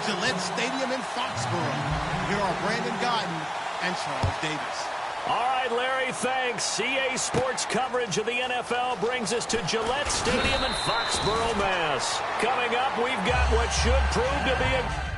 Gillette Stadium in Foxborough. Here are Brandon Guyton and Charles Davis. All right, Larry, thanks. EA Sports coverage of the NFL brings us to Gillette Stadium in Foxborough, Mass. Coming up, we've got what should prove to be a...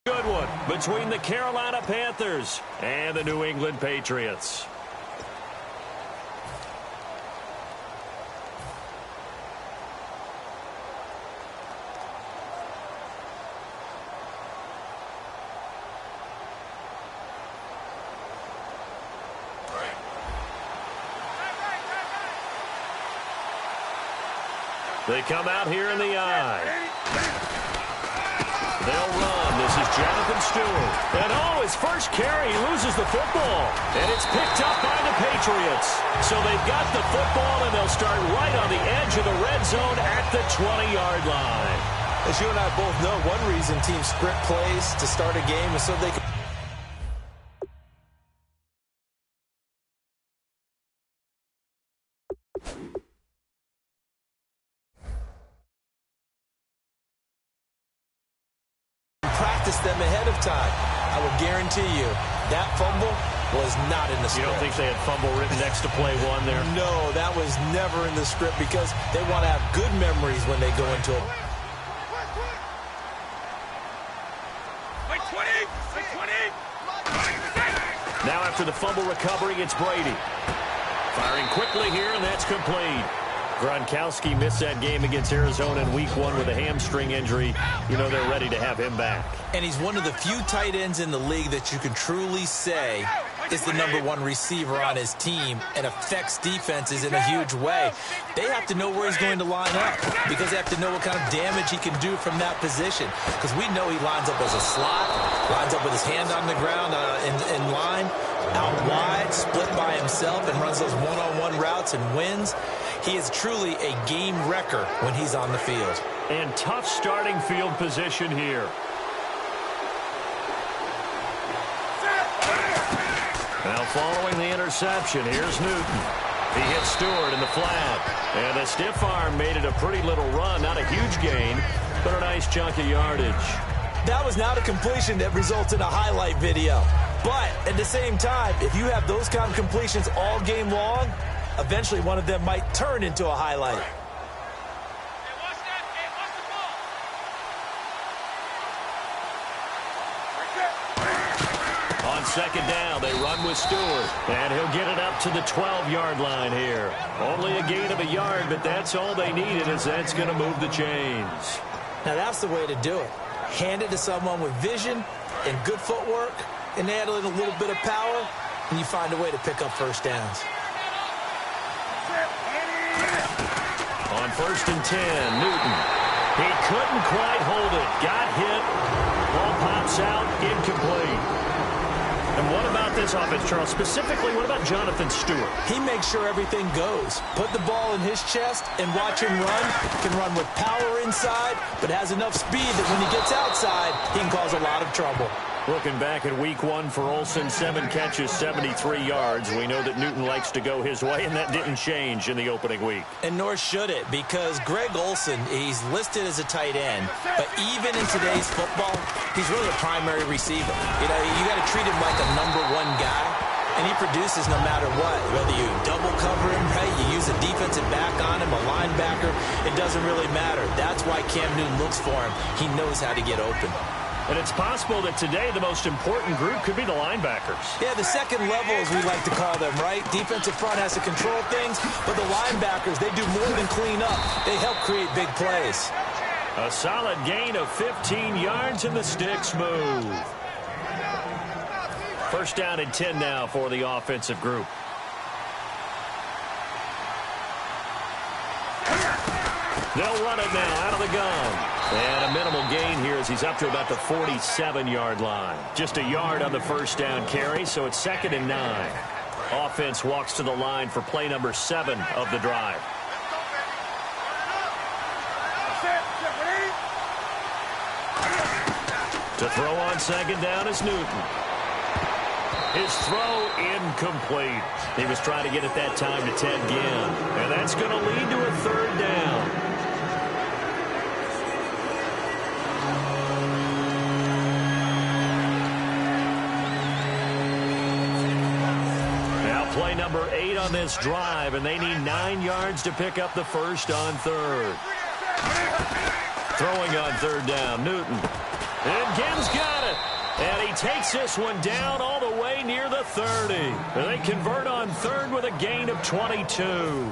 Good one between the Carolina Panthers and the New England Patriots. They come out here in the eye. They'll run. This is Jonathan Stewart. And his first carry, he loses the football. And it's picked up by the Patriots. So they've got the football, and they'll start right on the edge of the red zone at the 20-yard line. As you and I both know, one reason teams sprint plays to start a game is so they can... them ahead of time. I would guarantee you that fumble was not in the script. You don't think they had fumble written next to play one there? No, that was never in the script because they want to have good memories when they go into it. Now after the fumble recovery, it's Brady. Firing quickly here, and that's complete. Gronkowski missed that game against Arizona in Week 1 with a hamstring injury. You know they're ready to have him back. And he's one of the few tight ends in the league that you can truly say is the #1 receiver on his team and affects defenses in a huge way. They have to know where he's going to line up because they have to know what kind of damage he can do from that position. Because we know he lines up as a slot, lines up with his hand on the ground in line, out wide, split by himself, and runs those one-on-one routes and wins. He is truly a game wrecker when he's on the field. And tough starting field position here. Now following the interception, here's Newton. He hits Stewart in the flat. And the stiff arm made it a pretty little run. Not a huge gain, but a nice chunk of yardage. That was not a completion that results in a highlight video. But at the same time, if you have those kind of completions all game long, eventually one of them might turn into a highlight. On second down, they run with Stewart. And he'll get it up to the 12-yard line here. Only a gain of a yard, but that's all they needed, as that's going to move the chains. Now that's the way to do it. Hand it to someone with vision and good footwork, and add in a little bit of power, and you find a way to pick up first downs. On 1st and 10, Newton. He couldn't quite hold it. Got hit. Ball pops out. Incomplete. And what about this offense, Charles? Specifically, what about Jonathan Stewart? He makes sure everything goes. Put the ball in his chest and watch him run. Can run with power inside, but has enough speed that when he gets outside, he can cause a lot of trouble. Looking back at week 1 for Olsen, 7 catches, 73 yards. We know that Newton likes to go his way, and that didn't change in the opening week. And nor should it, because Greg Olsen, he's listed as a tight end, but even in today's football, he's really a primary receiver. You know, you got to treat him like a number 1 guy, and he produces no matter what. Whether you double cover him, right, you use a defensive back on him, a linebacker, it doesn't really matter. That's why Cam Newton looks for him. He knows how to get open. And it's possible that today the most important group could be the linebackers. Yeah, the second level, as we like to call them, right? Defensive front has to control things, but the linebackers, they do more than clean up. They help create big plays. A solid gain of 15 yards and the sticks move. First down and 10 now for the offensive group. They'll run it now out of the gun. And a minimal gain here as he's up to about the 47-yard line. Just a yard on the first down carry, so it's 2nd and 9. Offense walks to the line for play number 7 of the drive. To throw on 2nd down is Newton. His throw incomplete. He was trying to get it that time to Ted Ginn. And that's going to lead to a 3rd down. Play number 8 on this drive, and they need 9 yards to pick up the first on 3rd. Throwing on 3rd down, Newton. And Ginn's got it. And he takes this one down all the way near the 30. And they convert on 3rd with a gain of 22.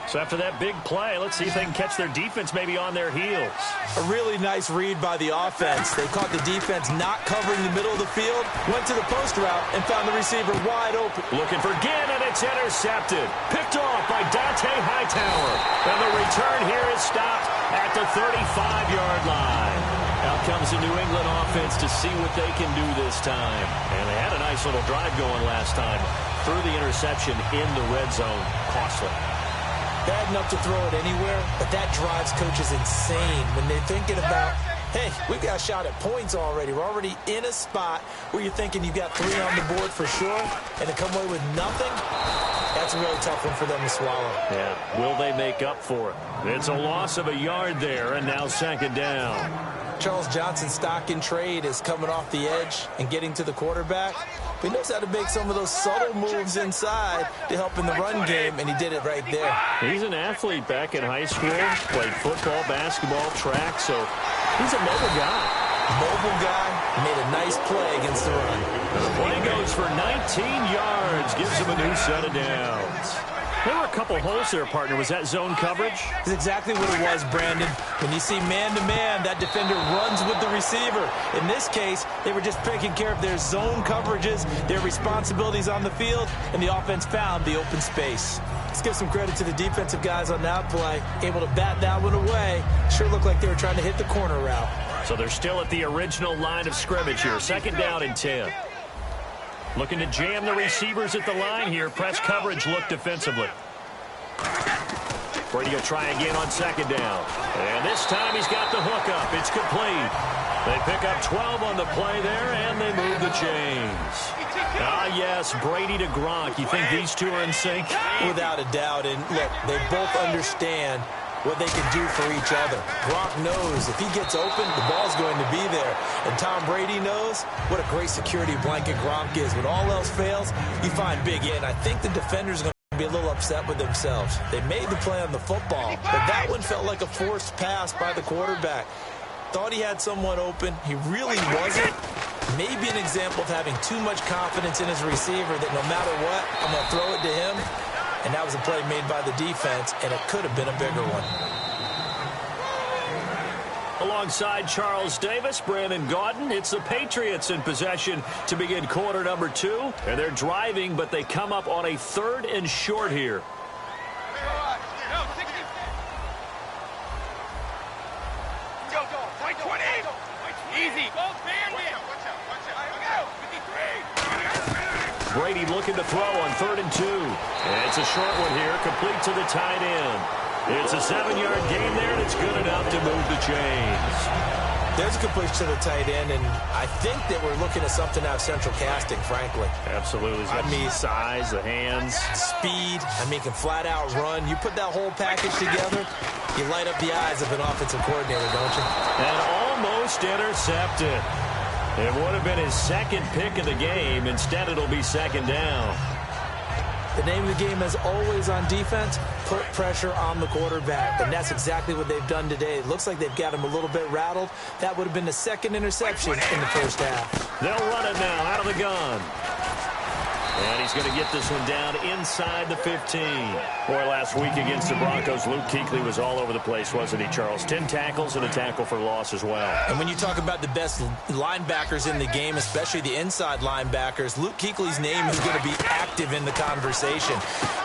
So after that big play, let's see if they can catch their defense maybe on their heels. A really nice read by the offense. They caught the defense not covering the middle of the field, went to the post route, and found the receiver wide open. Looking for Ginn, and it's intercepted. Picked off by Dante Hightower. And the return here is stopped at the 35-yard line. Out comes the New England offense to see what they can do this time. And they had a nice little drive going last time. Threw the interception in the red zone. Costly. Bad enough to throw it anywhere, but that drives coaches insane when they're thinking about, hey, we've got a shot at points already. We're already in a spot where you're thinking you've got 3 on the board for sure, and to come away with nothing, that's a really tough one for them to swallow. Yeah, will they make up for it? It's a loss of a yard there, and now 2nd down. Charles Johnson's stock in trade is coming off the edge and getting to the quarterback. He knows how to make some of those subtle moves inside to help in the run game, and he did it right there. He's an athlete back in high school, played football, basketball, track, so he's a mobile guy. Mobile guy, made a nice play against the run. The play goes for 19 yards, gives him a new set of downs. There were a couple holes there, partner. Was that zone coverage? That's exactly what it was, Brandon. When you see man-to-man, that defender runs with the receiver. In this case, they were just taking care of their zone coverages, their responsibilities on the field, and the offense found the open space. Let's give some credit to the defensive guys on that play. Able to bat that one away. Sure looked like they were trying to hit the corner route. So they're still at the original line of scrimmage here. 2nd down and 10. Looking to jam the receivers at the line here. Press coverage look defensively. Brady will try again on 2nd down. And this time he's got the hook up. It's complete. They pick up 12 on the play there, and they move the chains. Ah, yes, Brady to Gronk. You think these two are in sync? Without a doubt. And look, they both understand what they can do for each other. Gronk knows if he gets open, the ball's going to be there. And Tom Brady knows what a great security blanket Gronk is. When all else fails, you find Big N. I think the defender's going to be a little upset with themselves. They made the play on the football, but that one felt like a forced pass by the quarterback. Thought he had someone open. He really wasn't. Maybe an example of having too much confidence in his receiver that no matter what, I'm going to throw it to him. And that was a play made by the defense, and it could have been a bigger one. Alongside Charles Davis, Brandon Gaudin, it's the Patriots in possession to begin quarter number 2. And they're driving, but they come up on a 3rd and short here. Brady looking to throw on 3rd and 2. And it's a short one here, complete to the tight end. It's a 7-yard gain there, and it's good enough to move the chains. There's a completion to the tight end, and I think that we're looking at something out of central casting, frankly. Absolutely. I mean, size, the hands. Speed. I mean, can flat out run. You put that whole package together, you light up the eyes of an offensive coordinator, don't you? And almost intercepted. It would have been his second pick of the game. Instead, it'll be second down. The name of the game is always on defense, put pressure on the quarterback. And that's exactly what they've done today. It looks like they've got him a little bit rattled. That would have been the second interception in the first half. They'll run it now out of the gun. And he's going to get this one down inside the 15. Boy, last week against the Broncos, Luke Kuechly was all over the place, wasn't he, Charles? 10 tackles and a tackle for loss as well. And when you talk about the best linebackers in the game, especially the inside linebackers, Luke Kuechly's name is going to be active in the conversation.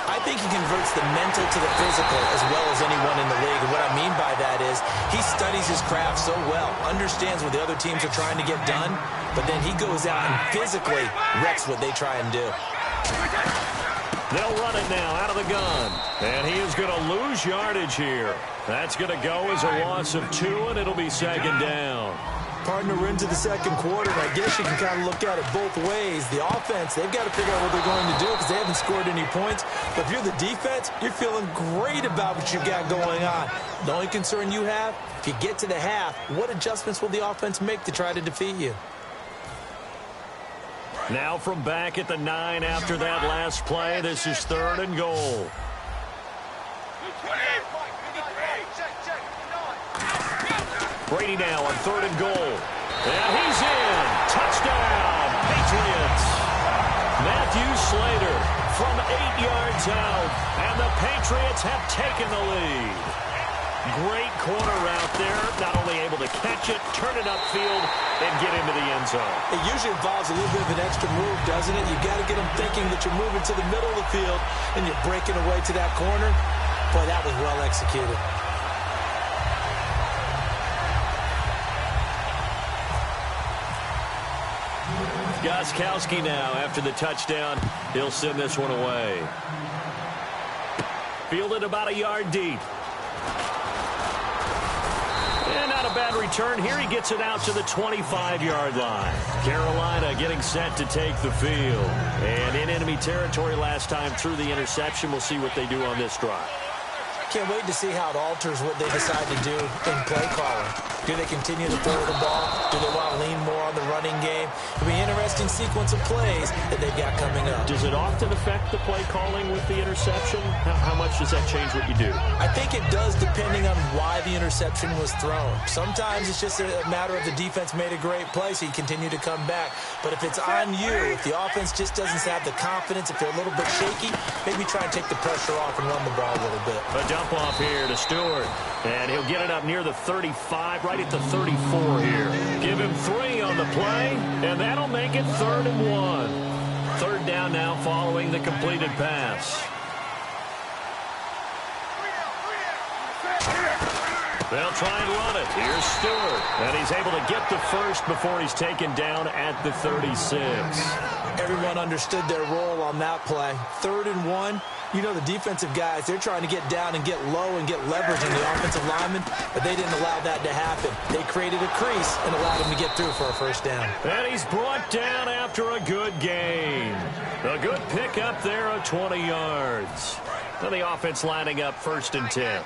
I think he converts the mental to the physical as well as anyone in the league. And what I mean by that is he studies his craft so well, understands what the other teams are trying to get done, but then he goes out and physically wrecks what they try and do. They'll run it now out of the gun. And he is going to lose yardage here. That's going to go as a loss of 2, and it'll be second down. Partner, we're into the second quarter, and I guess you can kind of look at it both ways. The offense, they've got to figure out what they're going to do because they haven't scored any points. But if you're the defense, you're feeling great about what you got going on. The only concern you have, if you get to the half, what adjustments will the offense make to try to defeat you? Now from back at the 9 after that last play, this is 3rd and goal. Brady now on 3rd and goal. And he's in. Touchdown, Patriots. Matthew Slater from 8 yards out. And the Patriots have taken the lead. Great corner route there. Not only able to catch it, turn it upfield, and get into the end zone. It usually involves a little bit of an extra move, doesn't it? You've got to get them thinking that you're moving to the middle of the field and you're breaking away to that corner. Boy, that was well executed. Gostkowski now after the touchdown. He'll send this one away. Fielded about a yard deep. And not a bad return. Here he gets it out to the 25-yard line. Carolina getting set to take the field. And in enemy territory last time through the interception. We'll see what they do on this drive. Can't wait to see how it alters what they decide to do in play calling. Do they continue to throw the ball? Do they want to lean more on the running game? It'll be an interesting sequence of plays that they've got coming up. Does it often affect the play calling with the interception? How much does that change what you do? I think it does depending on why the interception was thrown. Sometimes it's just a matter of the defense made a great play, so you continue to come back. But if it's on you, if the offense just doesn't have the confidence, if they're a little bit shaky, maybe try and take the pressure off and run the ball a little bit. A dump off here to Stewart. And he'll get it up near the 35, right at the 34 here. Give him 3 on the play, and that'll make it 3rd and 1. 3rd down now following the completed pass. They'll try and run it. Here's Stewart. And he's able to get the first before he's taken down at the 36. Everyone understood their role on that play. 3rd and 1. You know, the defensive guys, they're trying to get down and get low and get leverage on the offensive lineman, but they didn't allow that to happen. They created a crease and allowed him to get through for a first down. And he's brought down after a good gain. A good pick up there of 20 yards. And the offense lining up 1st and 10.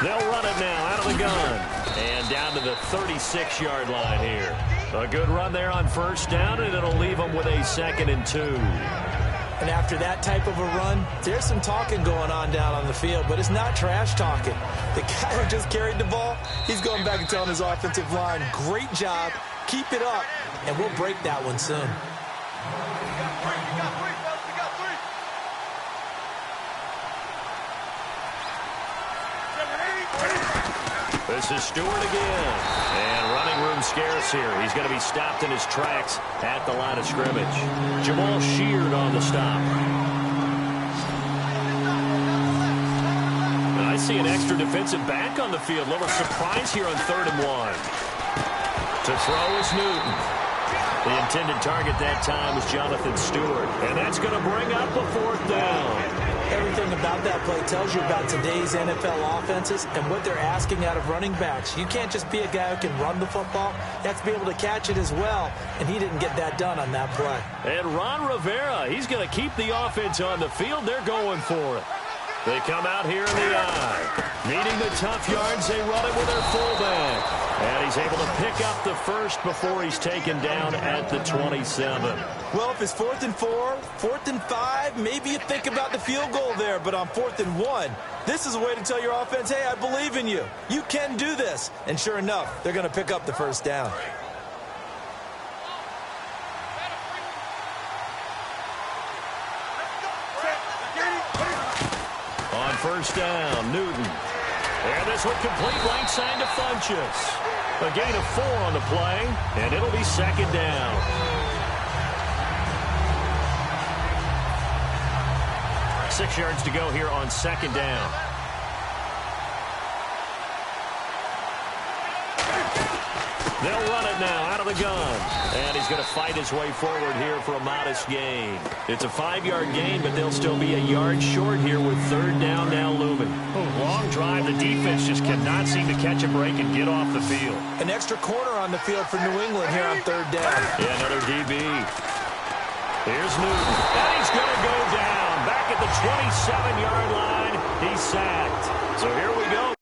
They'll run it now out of the gun. And down to the 36-yard line here. A good run there on 1st down, and it'll leave them with a 2nd and 2. And after that type of a run, there's some talking going on down on the field, but it's not trash talking. The guy who just carried the ball, he's going back and telling his offensive line, great job, keep it up, and we'll break that one soon. This is Stewart again. And running room scarce here. He's going to be stopped in his tracks at the line of scrimmage. Jamal Sheard on the stop. And I see an extra defensive back on the field. Little surprise here on 3rd and 1. To throw is Newton. The intended target that time was Jonathan Stewart. And that's going to bring up a 4th down. Everything about that play tells you about today's NFL offenses and what they're asking out of running backs. You can't just be a guy who can run the football. You have to be able to catch it as well, and he didn't get that done on that play. And Ron Rivera, he's going to keep the offense on the field. They're going for it. They come out here in the eye. Needing the tough yards, they run it with their fullback. And he's able to pick up the first before he's taken down at the 27. Well, if it's 4th and 4, 4th and 5, maybe you think about the field goal there. But on 4th and 1, this is a way to tell your offense, hey, I believe in you. You can do this. And sure enough, they're going to pick up the first down. On first down, Newton. And this one complete right side to Funchess. A gain of 4 on the play, and it'll be second down. Six yards to go here on second down. They'll run it now out of the gun. And he's going to fight his way forward here for a modest gain. It's a 5-yard gain, but they'll still be a yard short here with third down now looming. Long drive. The defense just cannot seem to catch a break and get off the field. An extra corner on the field for New England here on third down. Yeah, another DB. Here's Newton. And he's going to go down. Back at the 27-yard line. He's sacked. So here we go.